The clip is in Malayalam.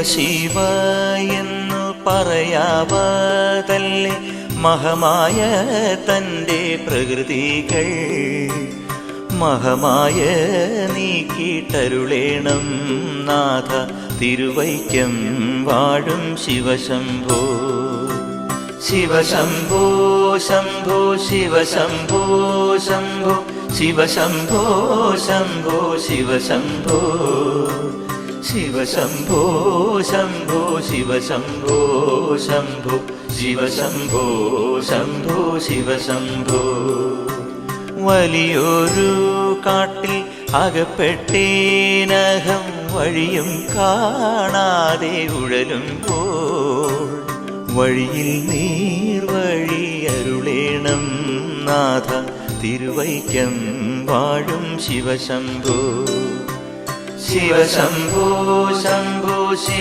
ശിവ എന്നു പറയാവതല്ലേ മഹമായ തൻ്റെ പ്രകൃതികൾ. മഹമായ നീക്കിട്ടരുളേണം നാഥ തിരുവൈക്കം വാഴും ശിവശംഭോ. ശിവശംഭോ ശംഭോ ശിവശംഭോ ശംഭോ ശിവശംഭോ ശംഭോ ശിവശംഭോ ശിവശംഭോ ശംഭോ ശിവശംഭോ ശംഭോ ശിവശംഭോ ശംഭോ ശിവശംഭോ. വലിയൊരു കാട്ടിൽ അകപ്പെട്ടേനകം വഴിയും കാണാതെ ഉഴലുമ്പോൾ വഴിയിൽ നീർവഴി അരുളേണം നാഥ തിരുവൈക്കം വാഴും ശിവശംഭോ. ശിവശംഭോ ശംഭോ